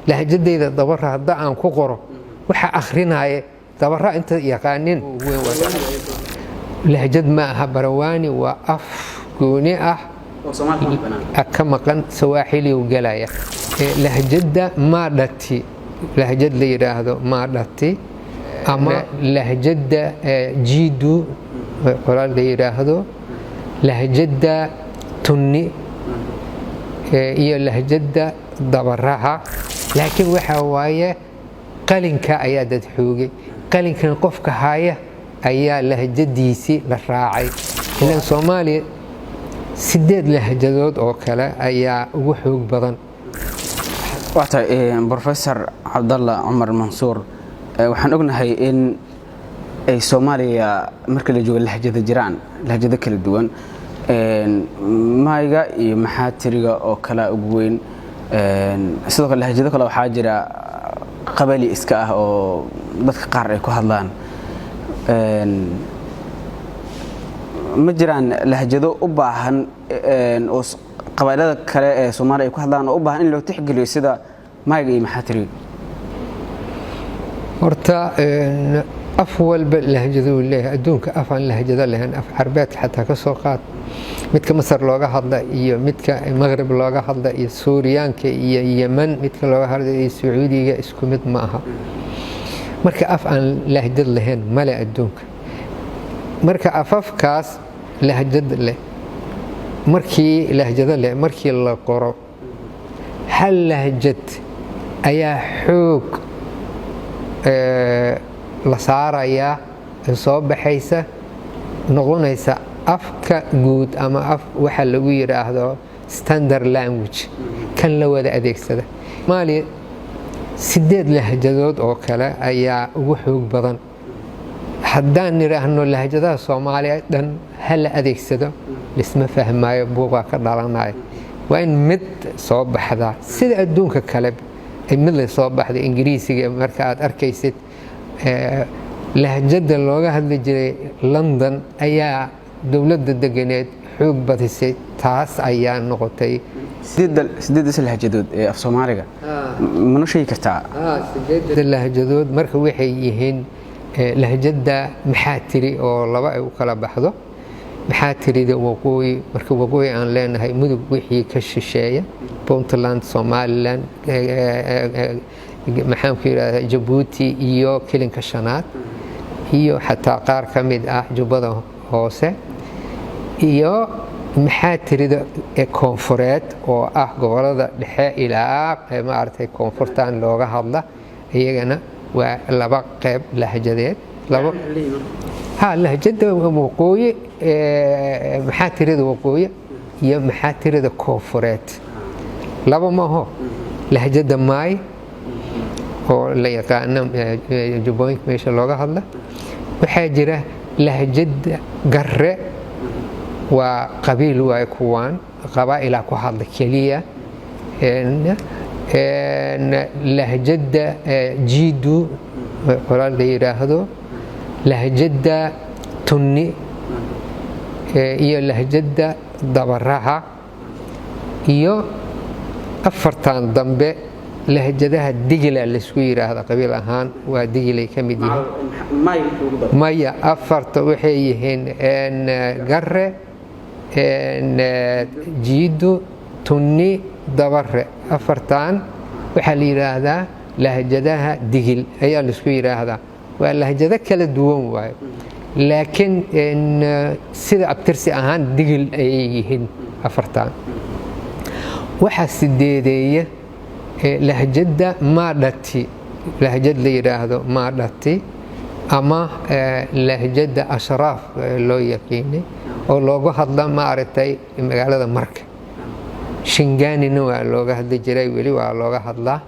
lahjadayda dabara hadda aan ku qoro waxa akhrinaaya dabara inta yaqaanin lahjad ma aha barawaani waa af gooni ah ka maqan sawaaxili u galaya lahjada maadhati lahjad la yiraahdo maadhati ama lahjada jiidu qoraal la yiraahdo lahjada tunni iyo lahjada dabaraha laakiin waxa waaye qalinka ayaa dad xoogay qalinkan qofka haya ayaa lahjadiisi la raacay ilan Soomaaliya 8 lahjadood oo kale ayaa ugu xoog badan waxa Professor Abdallah Umar Mansour waxaan ognahay in ay Soomaaliya marka la joogo lahjada jiraan lahjada kala duwan maayga iyo maxaatiriga oo kala ugu weyn sidoo kale lahjada kale waxa jira qabali iska ah oo dadka qaar ay ku hadlaan ma jiraan lahjado u baahan oo qabaylada kale ee Soomaaliya ay ku hadlaan oo u baahan in loo tixgeliyo sida maayga iyo maxaatiriga horta af walba lahjadu leeyahay adduunka afan lahjada lahayn af carbeed xataa ka soo qaad midka Masar looga hadla iyo midka Maghrib looga hadla iyo Suuriyaanka iyo Yemen midka looga hadla iyo Sacuudiga isku mid ma aha marka af aan lahjad lahayn mala adduunka marka afafkaas lahjad leh markii lahjada leh markii la qoro hal lahjad ayaa xoog la saaraya soo baxaysa noqonaysa afka guud ama af waxa lagu yiraahdo standard language kan la wada adeegsada Soomaaliya 8 lahjadood oo kale ayaa ugu xoog badan haddaan niraahno lahjadaha Soomaaliya dhan hal adeegsado lisma fahmaayo buuqa ka dhalanaya waa in mid soo baxda sida adduunka kale ay mid la soo baxday Ingiriisiga marka aad arkaysid lahjada looga hadli jiray London ayaa dawladda deganeed xoog badisay taas ayaa noqotay 8 lahjadood ee af Soomaaliga ma noo sheegi kartaa 8 lahjadood marka waxay yihiin lahjada maxaatiri oo laba ay u kala baxdo maxaatirida waqooyi marka waqooyi aan leenahay mudug wixii ka shisheeya Puntland Somaliland maxaan ku yiraahdaa Djibouti iyo kilinka shanaad iyo xataa qaar ka mid ah jubbada hoose iyo maxaatirida koonfureed oo ah gobolada dhexe ilaa maartay koonfurtaan looga hadla iyagana waa laba qayb lahjadeed laba lahjada waqooyi maxaatirida waqooyi iyo maxaatirida koonfureed laba ma aha lahjada maay oo la yaqaan jubbooyinka meesha looga hadla waxaa jira lahjada garre waa qabiil waa kuwaan qabaa'ila ku hadla kaliya lahjada jiidu qoraal la yiraahdo lahjada tunni iyo lahjada dabaraha iyo afartan dambe lahjadaha digila la isku yiraahdo qabiil ahaan waa digilay ka mid yihiin maya afarta waxay yihiin garre jiidu tunni dabare afartan waxa la yiraahdaa lahjadaha digil ayaa la isku yiraahdaa waa lahjado kala duwan waay laakiin sida abtirsi ahaan digil ay yihiin afartan waxa sideedeeya lahjada maadhati lahjad la yiraahdo maadhati ama lahjada ashraaf loo yaqiinay oo looga hadla maartay magaalada Marka Shingaanina waa looga hadli jiray wali waa looga hadlaa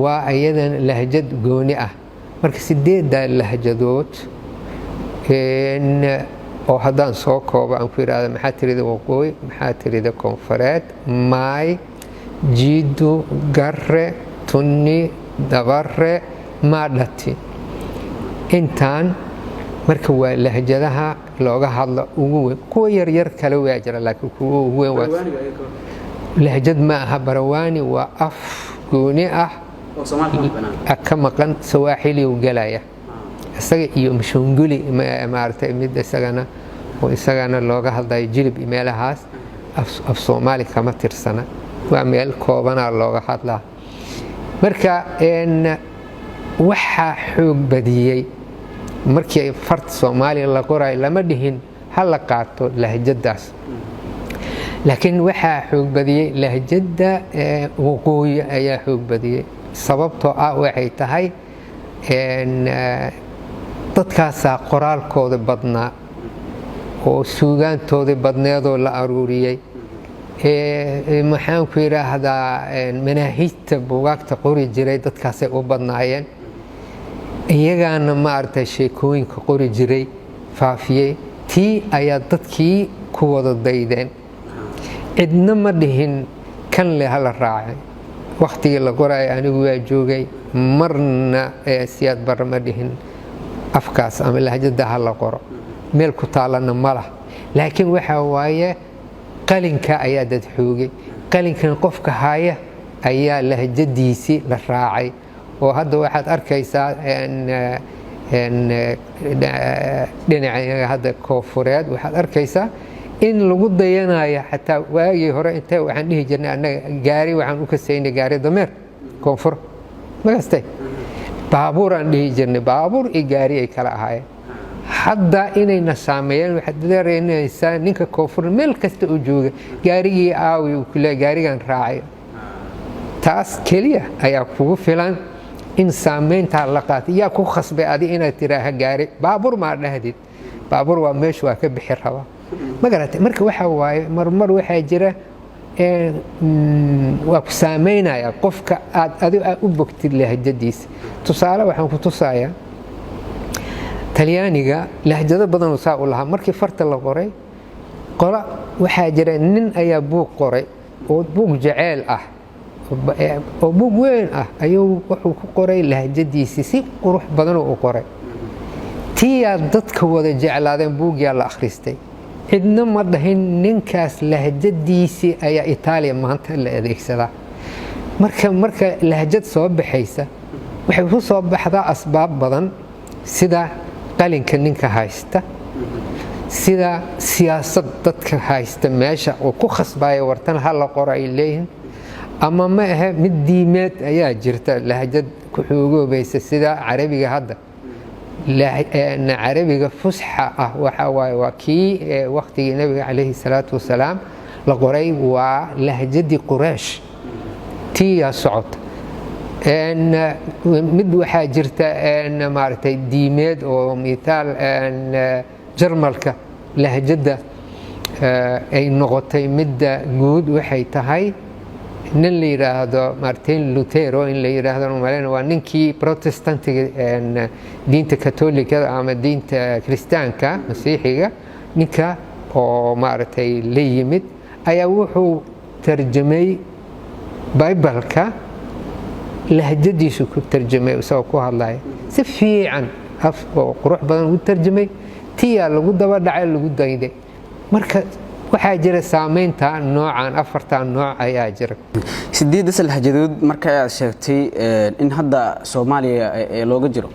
waa ayadan lahjad gooni ah marka 8 lahjadood oo haddaan soo koobo aan ku yiraahdo maxaatirida waqooyi maxaatirida koonfureed maay jiidu garre tunni dabare maadhati intaan marka waa lahjadaha looga hadlo ugu weyn kuwa yar yar kale waa jira laakiin kuwa ugu weyn waa lahjad ma aha barawaani waa af gooni ah ka maqan sawaaxili uu galaya isaga iyo mashunguli maartay mid isagana looga hadlayo jilib meelahaas af Soomaali kama tirsana waa meel koobana looga hadlaa marka waxa xoog badiyay markii farta Soomaali la qoray lama dhihin hal la qaato lahjadaas laakiin waxa xoog badiyay lahjada waqooyi ayaa xoog badiyay sababtoo ah waxay tahay dadkaas qoraalkooda badnaa oo suugaantooda badneedoo la aruuriyay maxaan ku yiraahdaa manaahijta buugaagta qori jiray dadkaas ay u badnaayeen iyagaana maartay sheekooyinka qori jiray faafiyay tii ayaa dadkii ku wada daydeen cidna ma dhihin kan le hala raacay waqtigii la qoray anigu waa joogay marna siyaad bar ma dhihin afkaas ama lahjada hala qoro meel ku taalana mala laakiin waxa waaye qalinka ayaa dad xoogay qalinkan qofka haya ayaa lahjadiisi la raacay oo hadda waxaad arkaysaa dhinaca hadda koonfureed waxaad arkaysaa in lagu dayanayo xataa waagii hore intee waxaan dhihi jirnay annaga gaari waxaan u kasaynay gaari dameer koonfur magastay baabuur aan dhihi jirnay baabuur iyo gaari ay kala ahaayeen hadda inayna saameeyeen waxaad dareemaysaa ninka koonfur meel kasta u jooga gaarigii aawi uu kule gaarigan raacay taas keliya ayaa kugu filan in saameynta la qaato yaa ku khasbay adi inaad tiraaha gaari baabuur ma dhahdid baabuur waa meesha waa ka bixi raba magaratay marka waxa waaye marmar waxa jira waa ku saameynaya qofka aad adigu u bogtid lahjadiisa tusaale waxaan ku tusayaa talyaaniga lahjado badan oo saa u lahaa markii farta la qoray qola waxa jira nin ayaa buug qoray oo buug jaceyl ah oo buug weyn ah ayuu wuxuu ku qoray lahjadiisa si qurux badan oo qoray tiya dadka wada jeclaadeen buugya la akhristay cidna ma dhahin ninkaas lahjadiisi ayaa Itaaliya maanta la adeegsadaa marka lahjad soo baxaysa waxay ku soo baxdaa asbaab badan sida qalinka ninka haysta sida siyaasad dadka haysta meesha oo ku khasbaya wartan hal qoray leeyin ama ma aha mid diimeed ayaa jirta lahjad ku xoogoobaysa sida Carabiga hadda عربي فصحى وحواي وكي وقت النبي عليه الصلاة والسلام لقري ولهجة قريش تي صعد ان مد وحاجرته ان مارتي ديميد ومثال ان جرملكا لهجة اي نقطي مد جود وحي تهي nin la yiraahdo Martin Lutero in la yiraahdo Romaano waa ninkii Protestantiga diinta Katoolikada ama diinta Kristaanka Masiixiga ninka oo maartay la yimid ayaa wuxuu tarjumay Bible-ka lahjadiisu ku tarjumay oo ku hadlay si fiican af oo qurux badan u tarjumay tiya lagu daba dhacay lagu dayday marka waxaa jira saameynta noocan afartan nooc ayaa jira sideed lahjadood marka aad sheegtay in hadda Soomaaliya looga jiro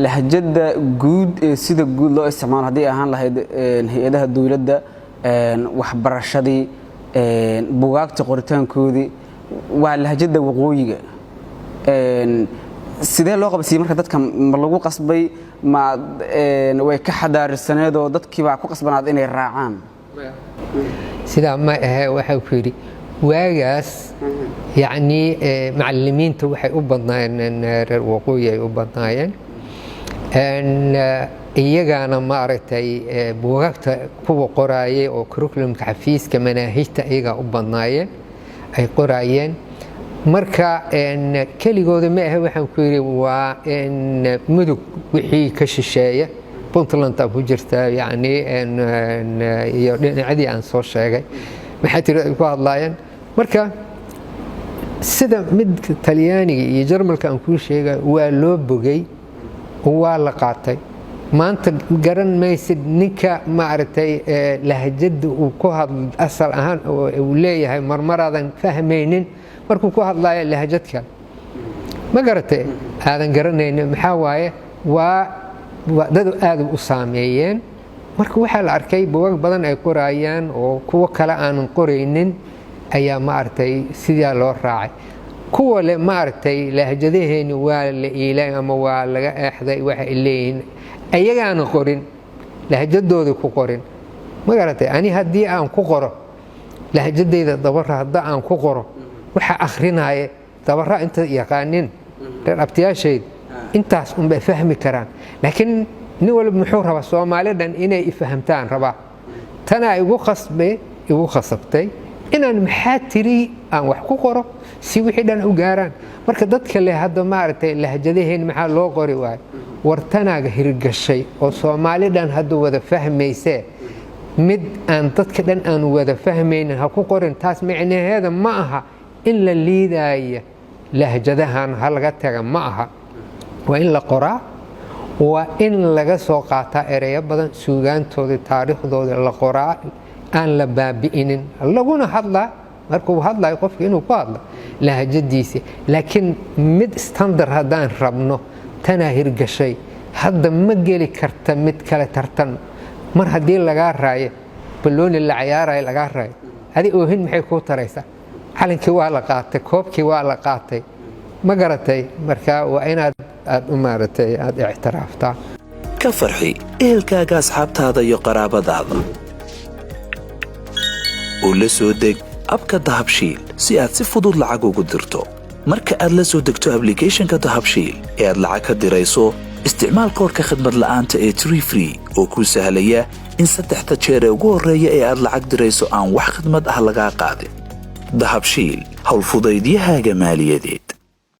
lahjada guud sida guud loo isticmaalo hadii ahaan lahayd hay'adaha dawladda waxbarashadii buugaagta qoritaankoodii waa lahjada waqooyiga sidee loo qabsay marka dadka lagu qasbay ma way ka xadaarsaneed oo dadkii baa ku qasbanaad inay raacaan sida ما waxa ku yiri waagaas yani macallimiinta waxay u badnaayeen reer waqooyi ay u badnaayeen iyagana ma aragtay buugaagta kuwa qoraayay oo curriculumka xafiiska manaahijta iyaga u badnaayeen ay qoraayeen marka keligooda ma aha waxaan ku yiri waa mudug wixii ka shisheeya Puntland abu jirta yani iyo dhinacadii aan soo sheegay maxay tiri ku hadlaayeen marka sida mid Talyaaniga iyo Jarmalka aan ku sheegay waa loo bogay waa la qaatay maanta garan maysid ninka ma aragtay lahjada uu ku hadlo asal ahaan oo uu leeyahay marmaradan fahmaynin markuu ku hadlaayo lahjadka ma garatay aadan garanaynin maxaa waaye waa dad aad u saameeyeen marka waxaa la arkay buugag badan ay qorayaan oo kuwa kale aanan qoraynin ayaa maartay sidaa loo raacay kuwa le maartay lahjadaheeni waa la iilay ama waa laga eexday waxa ay leeyihiin ayagaana qorin lahjadooda ku qorin ma garatay ani haddii aan ku qoro lahjadayda dabara hadda aan ku qoro waxa akhrinaaye dabara inta yaqaanin reer abtiyaashayd intaas un bay fahmi karaan laakiin nin walba muxuu rabaa Soomaalidan inay fahamtaan rabaa tana igu khasabtay inaan maxaa tiri aan wax ku qoro si wixii dhan u gaaraan marka dadka leh hadda maartay lahjadaheen maxaa loo qori waay wartanaaga hirgashay oo Soomaalidan hadda wada fahmaysay mid aan dadka dhan aan wada fahmaynin ha ku qorin taas macnaheedu ma aha in la liidaayo lahjadahan hal laga taga ma aha waa in la qoraa waa in laga soo qaataa ereyo badan suugaantooda taariikhdooda la qoraa aan la baabi'inin laguna hadlaa markuu hadlayo qofka inuu ku hadlo lahjadiisa laakiin mid standard haddaan rabno tanaa hirgashay hadda ma geli karta mid kale tartan mar haddii lagaa raayo balooni la ciyaarayo lagaa raayo adi oohin maxay kuu taraysaa calankii waa la qaatay koobkii waa la qaatay ma garatay marka waa inaad u maaratay aad ictiraaftaa ka farxi ehelkaaga asxaabtaada iyo qaraabadaada oo la soo deg abka dahabshiil si aad si fudud lacag ugu dirto marka aad la soo degto applicationka dahabshiil ee aad lacag ka dirayso isticmaal koodka khidmad la'aanta ee Tree Free oo kuu sahlaya in 3 jeer ee ugu horreeya ee aad lacag dirayso aan wax khidmad ah laga qaadin dahabshiil hawl fudaydiyahaaga maaliyadeed